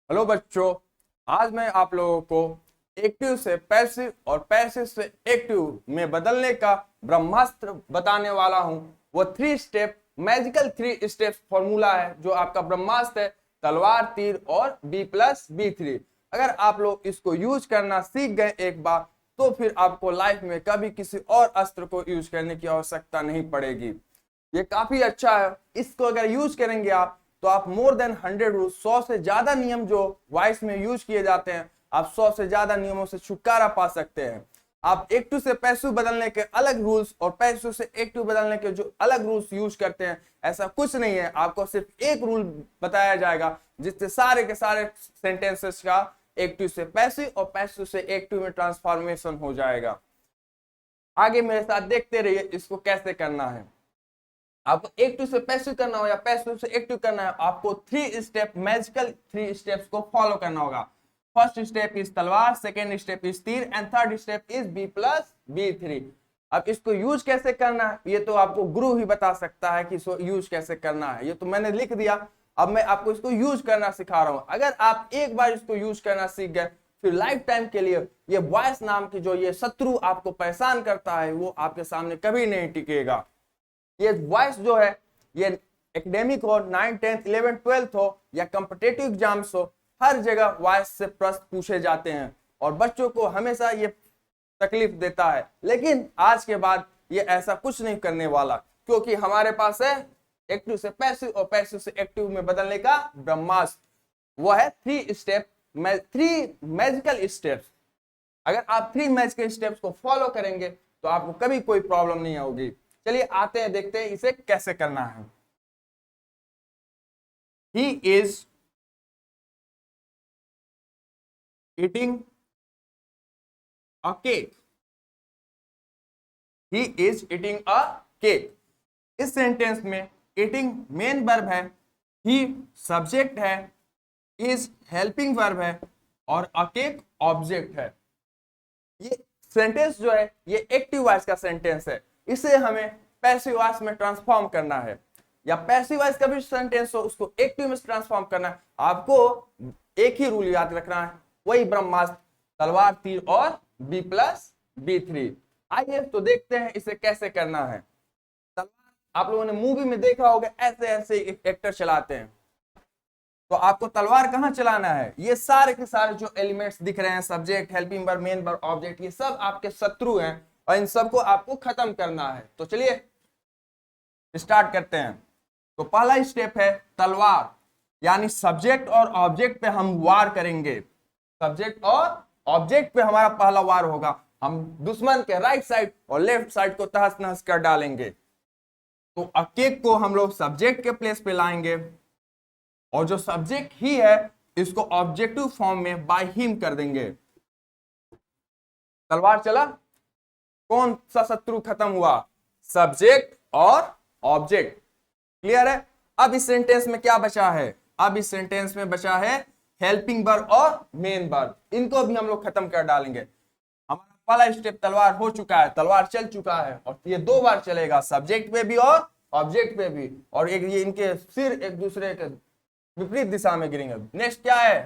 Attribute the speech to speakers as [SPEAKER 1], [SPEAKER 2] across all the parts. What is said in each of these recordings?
[SPEAKER 1] Hello बच्चों, आज मैं आप लोगों को एक्टिव से पैसिव और पैसिव से एक्टिव में बदलने का ब्रह्मास्त्र बताने वाला हूं। वो 3 स्टेप्स फॉर्मूला है जो आपका ब्रह्मास्त्र है, तलवार, तीर और B+B3। अगर आप लोग इसको यूज करना सीख गए एक बार, तो फिर आपको लाइफ में कभी किसी और अस्त्र को यूज करने की आवश्यकता नहीं पड़ेगी। ये काफी अच्छा है। इसको अगर यूज करेंगे आप, तो आप मोर देन 100 रूल, 100 से ज्यादा नियम जो वॉइस में यूज किए जाते हैं, आप 100 से ज्यादा नियमों से छुटकारा पा सकते हैं। आप एक्टिव से पैसिव बदलने के अलग रूल्स और पैसिव से एक्टिव बदलने के जो अलग रूल्स यूज करते हैं, ऐसा कुछ नहीं है। आपको सिर्फ एक रूल बताया जाएगा जिससे सारे के सारे सेंटेंसेस का एक्टिव से पैसिव और पैसिव से एक्टिव में ट्रांसफॉर्मेशन हो जाएगा। आगे मेरे साथ देखते रहिए इसको कैसे करना है। आपको एक्टिव से पैसिव करना हो या पैसिव से एक्टिव करना है, आपको 3 स्टेप्स को फॉलो करना होगा। फर्स्ट स्टेप इज तलवार, सेकेंड स्टेप इज तीर and third step is B+B3। अब इसको यूज कैसे करना है ये तो आपको गुरु ही बता सकता है कि इसको यूज कैसे करना है। ये तो मैंने लिख दिया, अब मैं आपको इसको यूज करना सिखा रहा हूं। अगर आप एक बार इसको यूज करना सीख गए, फिर लाइफ टाइम के लिए ये वॉइस नाम की जो ये शत्रु आपको परेशान करता है, वो आपके सामने कभी नहीं टिकेगा। ये वॉइस जो है, ये एकेडमिक हो, 9th 10th 11th 12th हो या कॉम्पिटिटिव एग्जाम्स हो, हर जगह वॉइस से प्रश्न पूछे जाते हैं और बच्चों को हमेशा ये तकलीफ देता है। लेकिन आज के बाद ये ऐसा कुछ नहीं करने वाला, क्योंकि हमारे पास है एक्टिव से पैसिव और पैसिव से एक्टिव में बदलने का ब्रह्मास्त्र। वो है 3 मैजिकल स्टेप्स। अगर आप 3 मैजिकल स्टेप्स को फॉलो करेंगे तो आपको कभी कोई प्रॉब्लम नहीं होगी। चलिए आते हैं, देखते हैं इसे कैसे करना है। He is eating a cake. He is eating a cake. इस सेंटेंस में ईटिंग मेन वर्ब है, ही सब्जेक्ट है, इज हेल्पिंग वर्ब है और अ केक ऑब्जेक्ट है। ये सेंटेंस जो है ये एक्टिव वॉइस का सेंटेंस है। इसे हमें पैसिव वॉइस में ट्रांसफॉर्म करना है, या पैसिव वॉइस का भी सेंटेंस हो उसको एक्टिव में ट्रांसफॉर्म करना है। आपको एक ही रूल याद रखना है, वही ब्रह्मास्त्र, तलवार, तीर और B+B3। आइए तो देखते हैं इसे कैसे करना है। तलवार आप लोगों ने मूवी में देखा होगा, ऐसे ऐसे एक्टर चलाते हैं। तो आपको तलवार कहां चलाना है? ये सारे के सारे जो एलिमेंट्स दिख रहे हैं, subject, helping verb, main verb, object, ये सब आपके शत्रु हैं और इन सबको आपको खत्म करना है। तो चलिए स्टार्ट करते हैं। तो पहला स्टेप है तलवार, यानी सब्जेक्ट और ऑब्जेक्ट पे हम वार करेंगे। सब्जेक्ट और ऑब्जेक्ट पे हमारा पहला वार होगा। हम दुश्मन के राइट साइड और लेफ्ट साइड को तहस नहस कर डालेंगे। तो केक को हम लोग सब्जेक्ट के प्लेस पे लाएंगे और जो सब्जेक्ट ही है इसको ऑब्जेक्टिव फॉर्म में बाय हिम कर देंगे। तलवार चला, कौन सा शत्रु खत्म हुआ? सब्जेक्ट और ऑब्जेक्ट। क्लियर है? अब इस सेंटेंस में क्या बचा है? अब इस सेंटेंस में बचा है हेल्पिंग वर्ब और मेन वर्ब। इनको भी हम लोग खत्म कर डालेंगे। हमारा पहला स्टेप तलवार हो चुका है, तलवार चल चुका है और ये 2 बार चलेगा, सब्जेक्ट पे भी और ऑब्जेक्ट पे भी। और एक ये इनके सिर एक दूसरे के विपरीत दिशा में गिरेंगे। नेक्स्ट क्या है?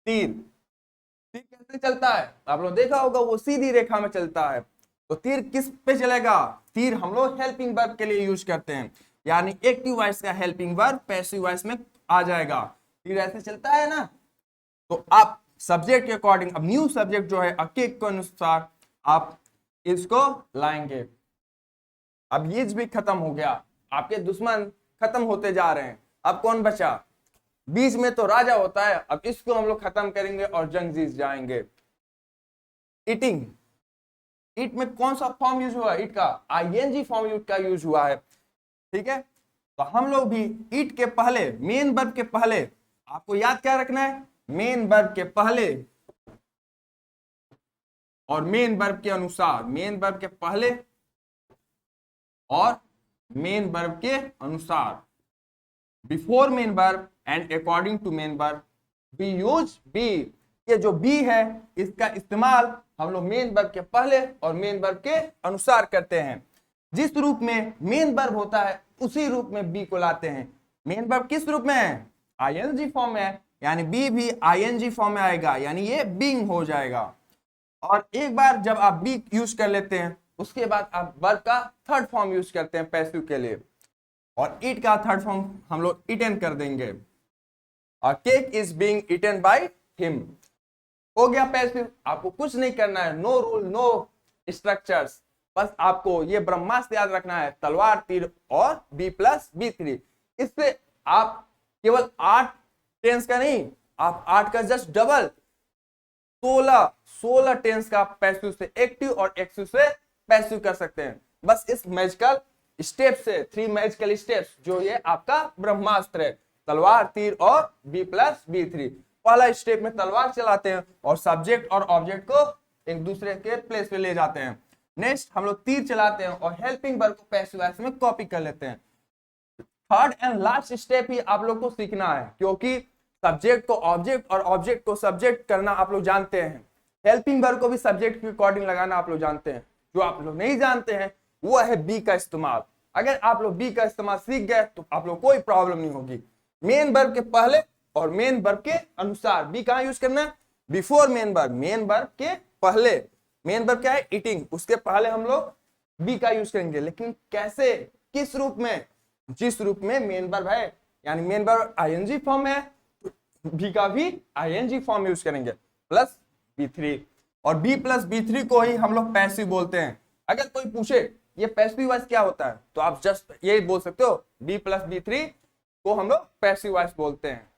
[SPEAKER 1] तीर। तीर कैसे चलता है? आप लोग देखा होगा, वो सीधी रेखा में चलता है। तो तीर किस पे चलेगा? तीर हम लोग हेल्पिंग वर्ब के लिए यूज करते हैं, यानी एक्टिव वॉइस का हेल्पिंग वर्ब पैसिव वॉइस में आ जाएगा। तीर ऐसे चलता है ना, तो आप सब्जेक्ट के अकॉर्डिंग, अब न्यू सब्जेक्ट जो है केक के अनुसार आप इसको लाएंगे। अब ये भी खत्म हो गया, आपके दुश्मन खत्म होते जा रहे हैं। अब कौन बचा? बीच में तो राजा होता है। अब इसको हम लोग खत्म करेंगे और जंग जीत जाएंगे। ईटिंग, ईट में कौन सा फॉर्म यूज हुआ? ईट का ING फॉर्म यूज का यूज हुआ है। ठीक है, तो हम लोग भी ईट के पहले, मेन वर्ब के पहले, आपको याद क्या रखना है? मेन वर्ब के पहले और मेन वर्ब के अनुसार। मेन वर्ब के पहले और मेन वर्ब के अनुसार, before main verb and according to main verb we use be. ये जो बी है इसका इस्तेमाल हम लोग मेन वर्ब के पहले और मेन वर्ब के अनुसार करते हैं। जिस रूप में मेन वर्ब होता है उसी रूप में बी को लाते हैं। मेन वर्ब किस रूप में है? ING फॉर्म में है, यानी बी भी आईएनजी फॉर्म में आएगा, यानी ये बीइंग हो जाएगा। और एक बार जब आप बी यूज कर लेते हैं उसके बाद आप वर्ब का थर्ड फॉर्म यूज करते हैं पैसिव के लिए, और ईट का थर्ड फॉर्म हम लोग ईटन कर देंगे। और cake is being eaten by him, हो गया पैसिव। आपको कुछ नहीं करना है, नो रूल नो स्ट्रक्चर्स, बस आपको ये ब्रह्मास्त्र याद रखना है, तलवार तीर और बी प्लस बी थ्री। इससे आप केवल 8 टेंस का नहीं, आप 8 का जस्ट डबल 16 टेंस का पैसिव से एक्टिव और एक्टिव से पैसिव कर सकते हैं, बस इस मैजिकल स्टेप से। 3 मैजिकल स्टेप्स जो ये आपका ब्रह्मास्त्र है, तलवार तीर और बी प्लस बी थ्री। पहला स्टेप में तलवार चलाते हैं और सब्जेक्ट और ऑब्जेक्ट को एक दूसरे के प्लेस पे ले जाते हैं। नेक्स्ट हम लोग तीर चलाते हैं और हेल्पिंग वर्ब को पैसिव वॉइस में कॉपी कर लेते हैं। थर्ड एंड लास्ट स्टेप ही आप लोग को सीखना है, क्योंकि सब्जेक्ट को ऑब्जेक्ट और ऑब्जेक्ट को सब्जेक्ट करना आप लोग जानते हैं, हेल्पिंग वर्ब को भी सब्जेक्ट के अकॉर्डिंग लगाना आप लोग जानते हैं। जो आप लोग नहीं जानते हैं वो है बी का इस्तेमाल। अगर आप लोग बी का इस्तेमाल सीख गए तो आप लोग कोई प्रॉब्लम नहीं होगी। मेन वर्ब के पहले और मेन वर्ब के अनुसार बी कहां यूज करना है, before main verb, main verb के पहले। मेन वर्ब क्या है, ईटिंग, उसके पहले हम लोग बी का यूज करेंगे। लेकिन कैसे, किस रूप में, जिस रूप में मेन वर्ब है, यानी मेन वर्ब आईएनजी फॉर्म है, बी का भी आईएनजी फॉर्म यूज करेंगे प्लस बी थ्री। और बी प्लस बी थ्री को ही हम लोग पैसिव बोलते हैं। अगर कोई पूछे ये पैसिव वॉइस क्या होता है, तो आप जस्ट यही बोल सकते हो, बी प्लस बी थ्री को हम लोग पैसिव वॉइस बोलते हैं।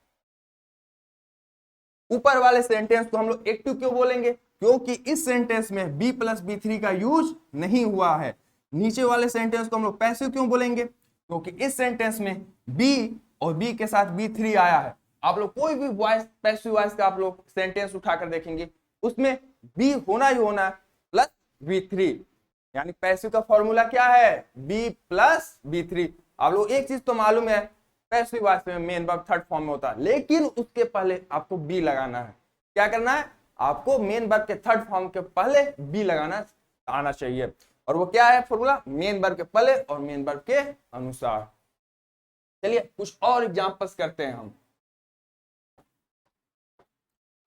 [SPEAKER 1] ऊपर वाले सेंटेंस को हम लोग एक्टिव क्यों बोलेंगे, क्योंकि इस सेंटेंस में बी प्लस बी थ्री का यूज नहीं हुआ है। नीचे वाले सेंटेंस को हम लोग पैसिव क्यों बोलेंगे, क्योंकि इस सेंटेंस में बी और बी के साथ बी थ्री आया है। आप लोग कोई भी वॉइस पैसिव वॉइस का आप लोग सेंटेंस उठाकर देखेंगे, उसमें बी होना ही होना है प्लस बी थ्री, यानी पैसिव का फॉर्मूला क्या है, बी प्लस बी थ्री। आप लोग एक चीज तो मालूम है, पैसिव वॉइस में मेन वर्ब थर्ड फॉर्म में होता है, लेकिन उसके पहले आपको बी लगाना है। क्या करना है, आपको मेन वर्ब के थर्ड फॉर्म के पहले बी लगाना आना चाहिए। और वो क्या है फॉर्मूला, मेन वर्ब के पहले और मेन वर्ब के अनुसार। चलिए कुछ और एग्जांपल्स करते हैं हम।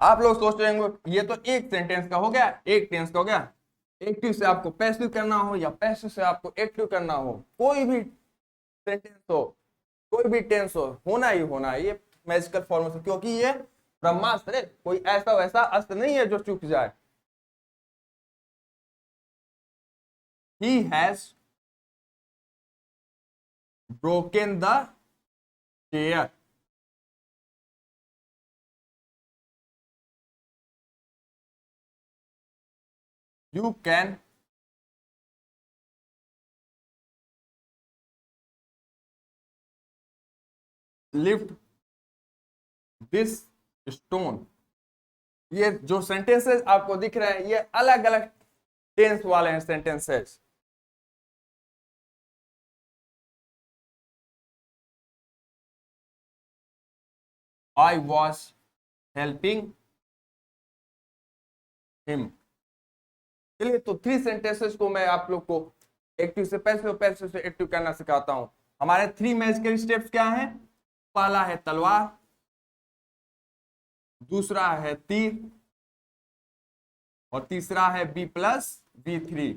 [SPEAKER 1] आप लोग सोच रहे होंगे ये तो एक सेंटेंस का हो गया, एक टेंस का हो गया, एक्टिव से आपको पैसिव करना हो या पैसिव से आपको एक्टिव करना हो, कोई भी सेंटेंस हो, कोई भी टेंस हो, होना ही होना है ये मैजिकल फॉर्मूला, क्योंकि ये ब्रह्मास्त्र है, कोई ऐसा वैसा अस्त्र नहीं है जो चूक जाए। He has broken the chair. You can lift this stone. ये जो सेंटेंसेस आपको दिख रहे हैं ये अलग अलग टेंस वाले हैं sentences. I was helping him. चलिए तो 3 सेंटेंसेस को मैं आप लोग को एक्टिव से पैसिव, पैसिव से एक्टिव करना सिखाता हूं। हमारे 3 मैजिकल स्टेप्स क्या हैं, पहला है तलवार, दूसरा है तीर और तीसरा है बी प्लस बी थ्री।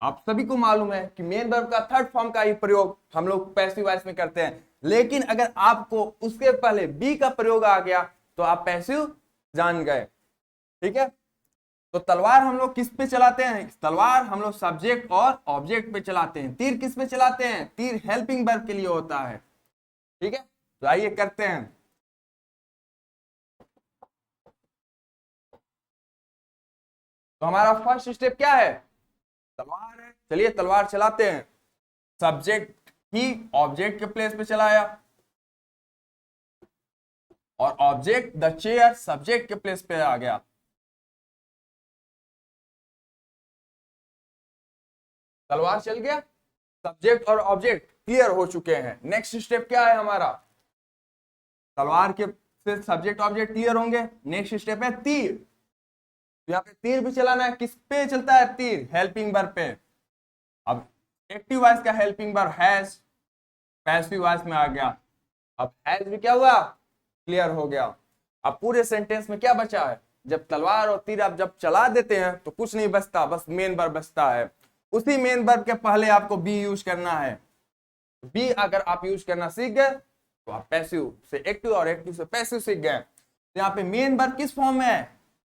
[SPEAKER 1] आप सभी को मालूम है कि मेन वर्ब का थर्ड फॉर्म का ही प्रयोग हम लोग पैसिव वॉइस में करते हैं, लेकिन अगर आपको उसके पहले बी का प्रयोग आ गया तो आप पैसिव जान गए। ठीक है, तो तलवार हम लोग किस पे चलाते हैं, तलवार हम लोग सब्जेक्ट और ऑब्जेक्ट पे चलाते हैं। तीर किस पे चलाते हैं, तीर हेल्पिंग वर्ब के लिए होता है। ठीक है, तो आइए करते हैं। तो हमारा फर्स्ट स्टेप क्या है, तलवार है। चलिए तलवार चलाते हैं, सब्जेक्ट ही ऑब्जेक्ट के प्लेस पे चलाया और ऑब्जेक्ट द चेयर सब्जेक्ट के प्लेस पे आ गया। तलवार चल गया, सब्जेक्ट और ऑब्जेक्ट क्लियर हो चुके हैं। नेक्स्ट स्टेप क्या है हमारा, तलवार के से सब्जेक्ट ऑब्जेक्ट क्लियर होंगे। नेक्स्ट स्टेप है तीर, तो यहाँ पे तीर भी चलाना है। किस पे चलता है तीर, हेल्पिंग वर्ब पे। अब एक्टिव वॉइस का helping verb has passive voice में आ गया, अब हैज भी क्या हुआ, क्लियर हो गया। अब पूरे सेंटेंस में क्या बचा है, जब तलवार और तीर आप जब चला देते हैं तो कुछ नहीं बचता, बस मेन वर्ब बचता है। उसी मेन वर्ब के पहले आपको बी यूज करना है। बी अगर आप यूज करना सीख गए तो आप पैसिव से एक्टिव और एक्टिव से पैसिव सीख गए। तो यहाँ पे मेन वर्ब किस फॉर्म में है,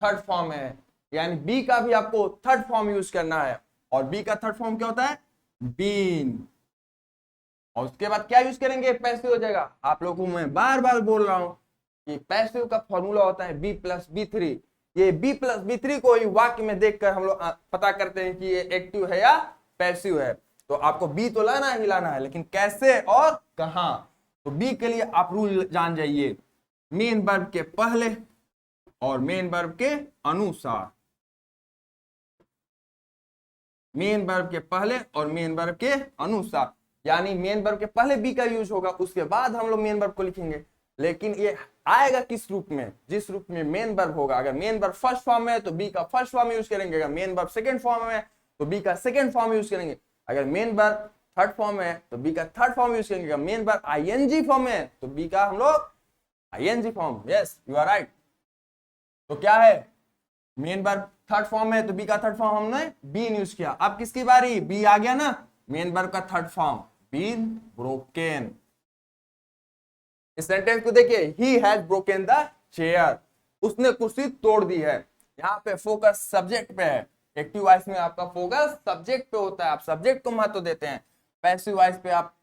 [SPEAKER 1] थर्ड फॉर्म में है, यानी बी का भी आपको थर्ड फॉर्म यूज करना है। और बी का थर्ड फॉर्म क्या होता है, बीन। और उसके बाद क्या यूज करेंगे, पैसिव हो जाएगा। आप लोगों को मैं बार बार बोल रहा हूं कि पैसिव का फॉर्मूला होता है बी प्लस बी थ्री। ये बी प्लस बी थ्री को ही वाक्य में देखकर हम लोग पता करते हैं कि ये एक्टिव है या पैसिव है। तो आपको बी तो लाना ही लाना है, लेकिन कैसे और कहां। तो बी के लिए आप रूल जान जाइए, मेन वर्ब के पहले और मेन वर्ब के अनुसार। मेन वर्ब के पहले और मेन वर्ब के अनुसार, यानी मेन वर्ब के पहले बी का यूज होगा, उसके बाद हम लोग मेन वर्ब को लिखेंगे। लेकिन ये आएगा किस रूप में, जिस रूप में मेन वर्ब होगा। अगर मेन वर्ब फर्स्ट फॉर्म में है तो बी का फर्स्ट फॉर्म यूज करेंगे, अगर मेन वर्ब सेकंड फॉर्म में है तो बी का सेकंड फॉर्म यूज करेंगे, अगर मेन वर्ब थर्ड फॉर्म में है तो बी का थर्ड फॉर्म यूज करेंगे, अगर मेन वर्ब आईएनजी फॉर्म में है तो बी का हम लोग ING form. Yes you are right. तो क्या है, मेन वर्ब थर्ड फॉर्म में है तो बी का थर्ड फॉर्म हमने बीन यूज किया। अब किसकी बारी, बी आ गया ना, मेन वर्ब का थर्ड फॉर्म बीन ब्रोकन। इस सेंटेंस को देखिए, he has broken the chair, उसने कुर्सी तोड़ दी है। यहाँ पे फोकस सब्जेक्ट पे है। एक्टिव वॉइस में आपका फोकस सब्जेक्ट पे होता है, आप सब्जेक्ट को महत्व देते हैं। पैसिव वॉइस पे आप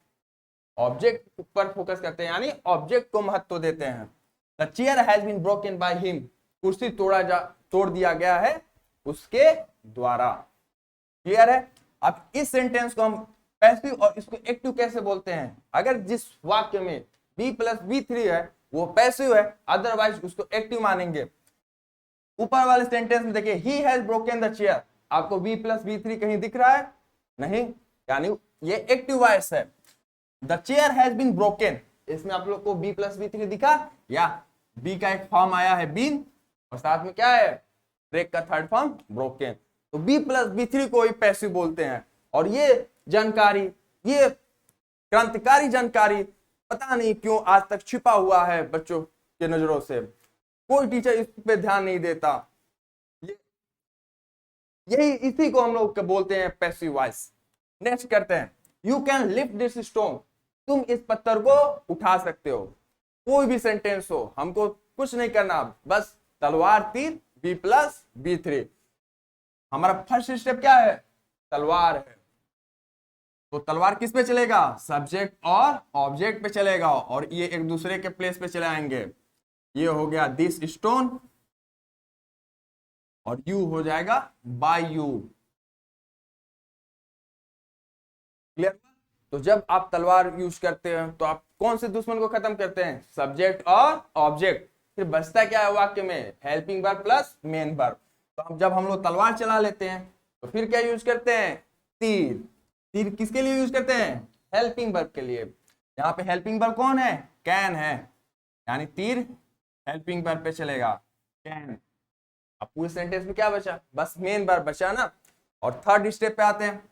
[SPEAKER 1] ऑब्जेक्ट पर फोकस करते हैं, यानी ऑब्जेक्ट को महत्व देते हैं। The chair has been broken by him, कुर्सी तोड़ दिया गया है उसके द्वारा। क्लियर है। अब इस सेंटेंस को हम पैसिव और इसको एक्टिव कैसे बोलते हैं, अगर जिस वाक्य में बी प्लस बी थ्री है वो पैसिव है, अदरवाइज उसको एक्टिव मानेंगे। ऊपर वाले सेंटेंस में देखिए, he has broken the chair, आपको बी प्लस बी थ्री कहीं दिख रहा है, नहीं, यानी ये एक्टिव वॉइस है। The chair has been broken, इसमें आप लोग को बी प्लस बी थ्री दिखा, या बी का एक फॉर्म आया है बीन, और साथ में क्या है, ब्रेक का थर्ड फॉर्म ब्रोकन। तो बी प्लस बी थ्री को ही पैसिव बोलते हैं। और ये जानकारी, ये क्रांतिकारी जानकारी पता नहीं क्यों आज तक छिपा हुआ है बच्चों के नजरों से, कोई टीचर इस पे ध्यान नहीं देता। यही इसी को हम लोग बोलते हैं पैसिव वॉइस। नेक्स्ट करते हैं, you can lift this stone, तुम इस पत्थर को उठा सकते हो। कोई भी सेंटेंस हो, हमको कुछ नहीं करना, बस तलवार तीर बी प्लस बी थ्री। हमारा फर्स्ट स्टेप क्या है, तलवार है, तो तलवार किस पे चलेगा, सब्जेक्ट और ऑब्जेक्ट पे चलेगा, और ये एक दूसरे के प्लेस पे चले आएंगे। ये हो गया दिस स्टोन, और यू हो जाएगा बाय यू। क्लियर। तो जब आप तलवार यूज करते हैं तो आप कौन से दुश्मन को खत्म करते हैं, सब्जेक्ट और ऑब्जेक्ट। फिर बचता क्या है वाक्य में, helping verb plus main verb. तो हम जब हम लोग तलवार चला लेते हैं तो फिर क्या यूज करते हैं, तीर। तीर किसके लिए यूज करते हैं, हेल्पिंग वर्ब के लिए। यहाँ पे हेल्पिंग वर्ब कौन है, कैन है, यानी तीर हेल्पिंग वर्ब पे चलेगा, कैन। अब पूरे सेंटेंस में क्या बचा, बस मेन वर्ब बचा ना। और थर्ड स्टेप पे आते हैं,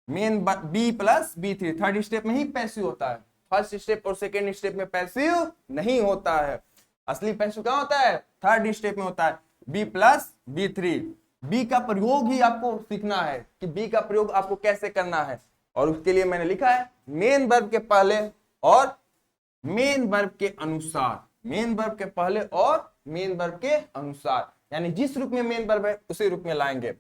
[SPEAKER 1] main be plus be three, third step में ही पैसिव होता है। फर्स्ट स्टेप और सेकेंड स्टेप में पैसिव नहीं होता है। असली पैसिव क्या होता है, थर्ड स्टेप में होता है, be plus be three. Be का प्रयोग ही आपको सीखना है कि बी का प्रयोग आपको कैसे करना है, और उसके लिए मैंने लिखा है मेन वर्ब के पहले और मेन वर्ब के अनुसार। मेन वर्ब के पहले और मेन वर्ब के अनुसार, यानी जिस रूप में मेन वर्ब है उसी रूप में लाएंगे।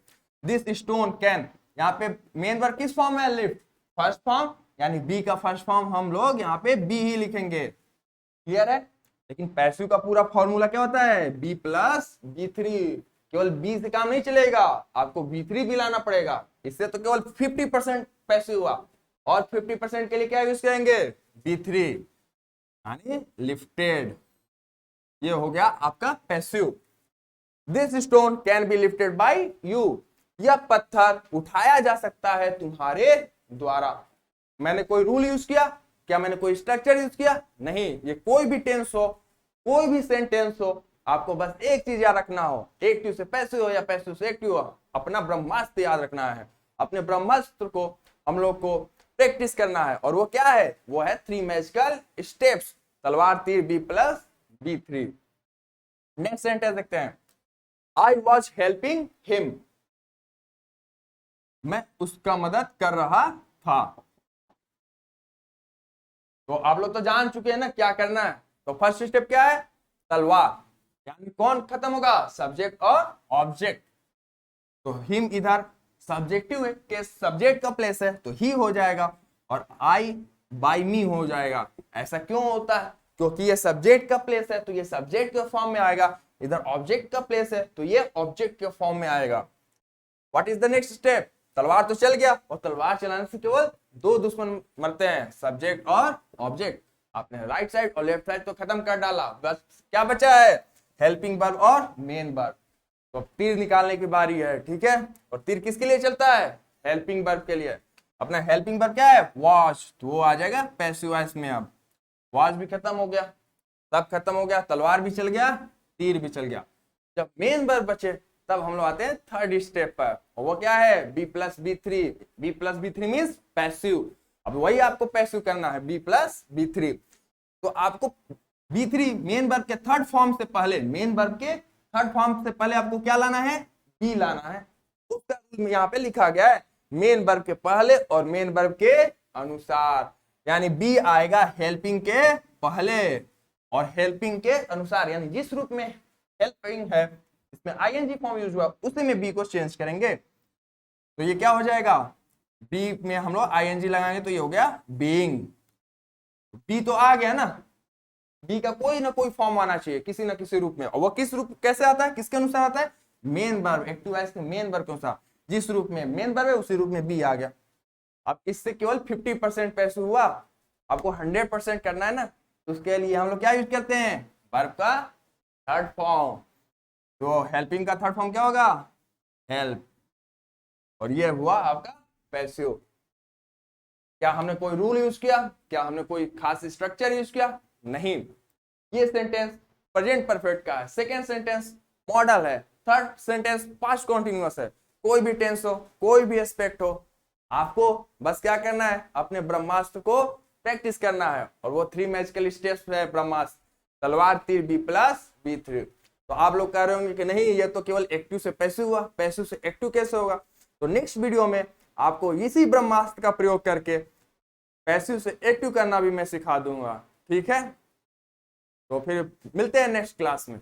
[SPEAKER 1] दिस स्टोन कैन, यहाँ पे मेन वर्ब किस फॉर्म में है, लिफ्ट, फर्स्ट फॉर्म, यानी बी का फर्स्ट फॉर्म हम लोग यहाँ पे बी ही लिखेंगे। क्लियर है। लेकिन पैसिव का पूरा फॉर्मूला क्या होता है, बी प्लस बी थ्री। केवल बी से काम नहीं चलेगा, आपको बी थ्री भी लाना पड़ेगा। इससे तो केवल 50% पैसिव हुआ, और 50% के लिए क्या यूज करेंगे, बी थ्री, यानी लिफ्टेड। ये हो गया आपका passive. This stone can be lifted bye you, यह पत्थर उठाया जा सकता है तुम्हारे द्वारा। मैंने कोई रूल यूज किया क्या, मैंने कोई स्ट्रक्चर यूज किया नहीं। ये कोई भी टेंस हो, कोई भी सेंटेंस हो, आपको बस एक चीज याद रखना हो, एक्टिव से पैसिव हो या पैसिव से एक्टिव हो, अपना ब्रह्मास्त्र याद रखना है। अपने ब्रह्मास्त्र को हम लोग को प्रैक्टिस करना है, और वो क्या है, वो है 3 मैजिकल स्टेप्स। तलवार तीर B+B3। नेक्स्ट सेंटेंस देखते हैं, आई वॉज हेल्पिंग हिम, मैं उसका मदद कर रहा था। तो आप लोग तो जान चुके हैं ना क्या करना है। तो फर्स्ट स्टेप क्या है, तलवार, यानी कौन खत्म होगा, सब्जेक्ट और ऑब्जेक्ट। तो हिम इधर सब्जेक्टिव है कि सब्जेक्ट का प्लेस है तो ही हो जाएगा, और आई बाय मी हो जाएगा। ऐसा क्यों होता है, क्योंकि ये सब्जेक्ट का प्लेस है तो ये सब्जेक्ट के फॉर्म में आएगा, इधर ऑब्जेक्ट का प्लेस है तो ये ऑब्जेक्ट के फॉर्म में आएगा। What is the next step, तलवार तो चल गया, और तलवार चलाने से केवल दो दुश्मन मरते हैं, सब्जेक्ट और ऑब्जेक्ट। आपने राइट साइड और लेफ्ट साइड तो खत्म कर डाला, बस क्या बचा है, हेल्पिंग वर्ब और मेन वर्ब। तो तीर निकालने की बारी है, ठीक है। और तीर किसके लिए चलता है, हेल्पिंग वर्ब के लिए। अपना हेल्पिंग वर्ब क्या है, वॉच, तो वो आ जाएगा पैसिव वॉइस में। अब वॉच भी खत्म हो गया, सब खत्म हो गया, तलवार भी चल गया, तीर भी चल गया। जब मेन वर्ब बचे तब हम लोग आते हैं थर्ड स्टेप पर, और वो क्या है, B+B3। B+B3 means passive. अब वही आपको पैसिव करना है, B+B3। तो आपको B3 मेन वर्ब के थर्ड फॉर्म से पहले, मेन वर्ब के थर्ड फॉर्म से पहले आपको क्या लाना है, बी लाना है। उसका रूल यहाँ पे लिखा गया है, मेन वर्ब के पहले और मेन वर्ब के अनुसार, यानी बी आएगा हेल्पिंग के पहले और हेल्पिंग के अनुसार, यानी जिस रूप में हेल्पिंग है इसमें आईएनजी फॉर्म यूज हुआ उसी में बी को चेंज करेंगे। तो ये क्या हो जाएगा, बी में हम लोग आईएनजी लगाएंगे तो ये हो गया बीइंग। बी तो आ गया ना, बी का कोई ना कोई फॉर्म आना चाहिए किसी ना किसी रूप में, और वो किस रूप कैसे आता है, किसके अनुसार आता है, मेन वर्ब, एक्टिव वॉइस के मेन वर्ब के अनुसार। जिस रूप में मेन वर्ब है उसी रूप में बी आ गया। अब इससे केवल 50% पैसिव हुआ, आपको 100% करना है ना, तो उसके लिए हम लोग क्या यूज करते हैं, वर्ब का थर्ड फॉर्म। तो हेल्पिंग का थर्ड फॉर्म क्या होगा, हेल्प, और ये हुआ आपका पैसिव। क्या हमने कोई रूल यूज किया, क्या हमने कोई खास स्ट्रक्चर यूज किया, नहीं। ये सेंटेंस प्रेजेंट परफेक्ट का है, सेकेंड सेंटेंस मॉडल है, थर्ड सेंटेंस पास्ट कॉन्टिन्यूअस है। कोई भी टेंस हो, कोई भी एस्पेक्ट हो, आपको बस क्या करना है, अपने ब्रह्मास्त्र को प्रैक्टिस करना है, और वो 3 मैजिकल स्टेप्स है ब्रह्मास्त्र, तलवार तीर B+B3। तो आप लोग कह रहे होंगे कि नहीं ये तो केवल एक्टिव से पैसिव हुआ, पैसिव से एक्टिव कैसे होगा। तो नेक्स्ट वीडियो में आपको इसी ब्रह्मास्त्र का प्रयोग करके पैसिव से एक्टिव करना भी मैं सिखा दूंगा, ठीक है। तो फिर मिलते हैं नेक्स्ट क्लास में।